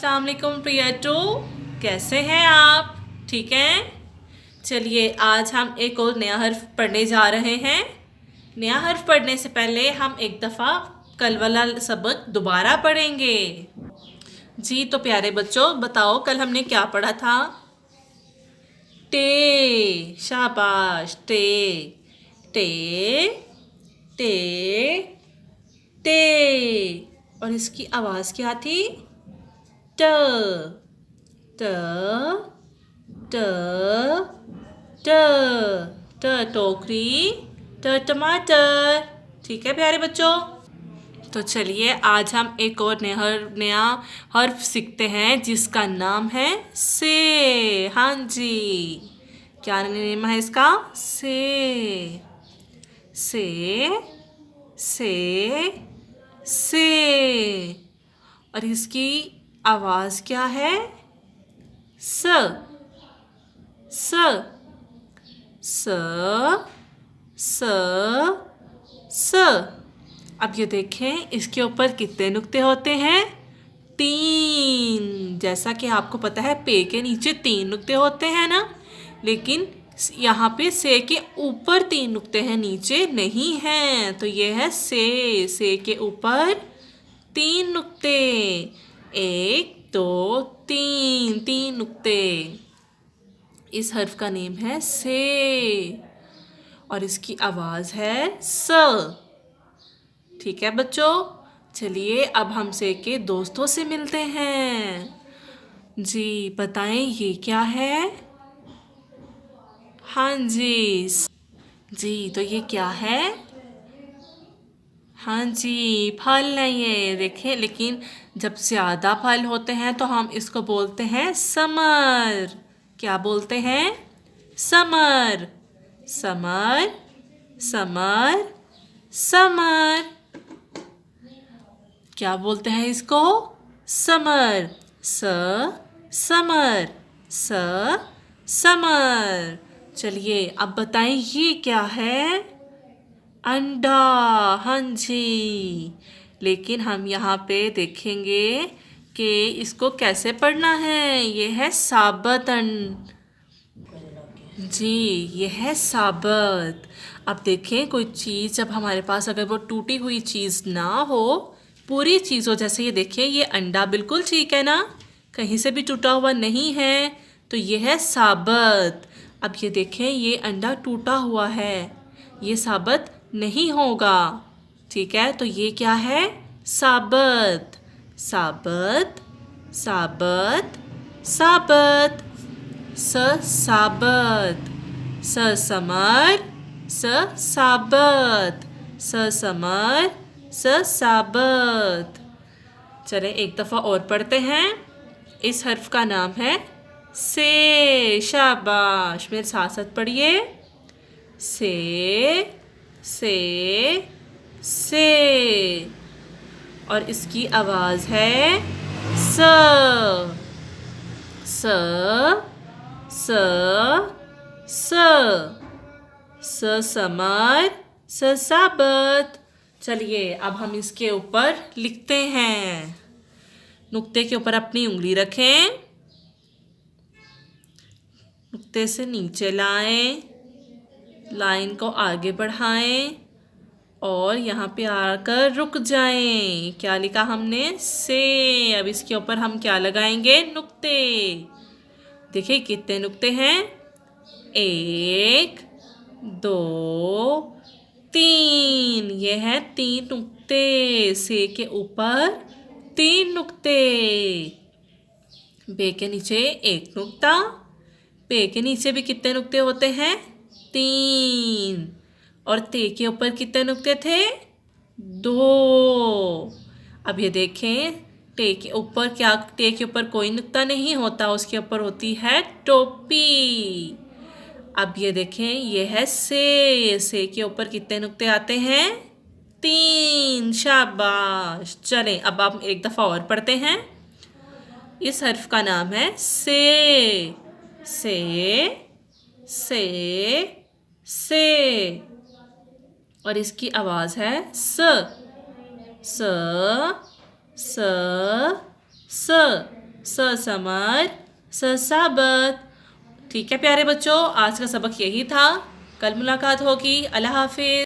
अस्सलाम वालेकुम प्रियटो, कैसे हैं आप? ठीक हैं। चलिए आज हम एक और नया हर्फ पढ़ने जा रहे हैं। नया हर्फ पढ़ने से पहले हम एक दफ़ा कल वाला सबक दोबारा पढ़ेंगे। जी तो प्यारे बच्चों, बताओ कल हमने क्या पढ़ा था? टे, शाबाश, टे टे टे टे। और इसकी आवाज़ क्या थी? ट ट ट ट ट टोकरी, ट टमाटर। ठीक है प्यारे बच्चों, तो चलिए आज हम एक और नया हर्फ सीखते हैं जिसका नाम है से। हाँ जी, क्या नेम है इसका? से से से से। और इसकी आवाज़ क्या है? स स स स स। अब ये देखें, इसके ऊपर कितने नुक्ते होते हैं? 3। जैसा कि आपको पता है पे के नीचे 3 नुक्ते होते हैं ना, लेकिन यहाँ पे से के ऊपर 3 नुक्ते हैं, नीचे नहीं हैं। तो ये है से के ऊपर 3 नुक्ते। 1 2 3 नुक्ते। इस हर्फ का नेम है से और इसकी आवाज़ है स। ठीक है बच्चों, चलिए अब हम से के दोस्तों से मिलते हैं। जी बताएं ये क्या है? हाँ जी जी, तो ये क्या है? हाँ जी, फल नहीं है, देखें, लेकिन जब ज़्यादा फल होते हैं तो हम इसको बोलते हैं समर। क्या बोलते हैं? Summer summer summer summer. क्या बोलते हैं इसको? Summer, summer, summer. चलिए अब बताएं ये क्या है? अंडा। हाँ जी, लेकिन हम यहाँ पे देखेंगे कि इसको कैसे पढ़ना है। ये है साबत जी, ये है साबत। अब देखें, कोई चीज़ जब हमारे पास अगर वो टूटी हुई चीज़ ना हो, पूरी चीज़ हो, जैसे ये देखिए, ये अंडा बिल्कुल ठीक है ना, कहीं से भी टूटा हुआ नहीं है, तो ये है साबत। अब ये देखें, ये अंडा टूटा हुआ है, ये साबत नहीं होगा। ठीक है, तो ये क्या है? साबत साबत साबत साबत। साबत, समर, साबत, समर, साबत। चले एक दफ़ा और पढ़ते हैं। इस हर्फ का नाम है से। शाबाश, मेरे साथ साथ पढ़िए। से से से। और इसकी आवाज़ है स स स समर, साबत। चलिए अब हम इसके ऊपर लिखते हैं। नुक्ते के ऊपर अपनी उंगली रखें, नुक्ते से नीचे लाएं, लाइन को आगे बढ़ाएं और यहाँ पे आकर रुक जाएं। क्या लिखा हमने? से। अब इसके ऊपर हम क्या लगाएंगे? नुक्ते। देखिए कितने नुक्ते हैं? 1 2 3। ये है 3 नुक्ते। से के ऊपर 3 नुक्ते। बे के नीचे 1 नुक्ता। पे के नीचे भी कितने नुक्ते होते हैं? 3। और ते के ऊपर कितने नुक्ते थे? 2। अब ये देखें, टे के ऊपर क्या? टे के ऊपर कोई नुक्ता नहीं होता, उसके ऊपर होती है टोपी। अब ये देखें, ये है से के ऊपर कितने नुक्ते आते हैं? 3। शाबाश। चलें अब आप एक दफ़ा और पढ़ते हैं। इस हर्फ का नाम है से से से से। और इसकी आवाज़ है स स स स। स समर, स साबत। ठीक है प्यारे बच्चों, आज का सबक यही था। कल मुलाकात होगी। अल्लाह हाफिज़।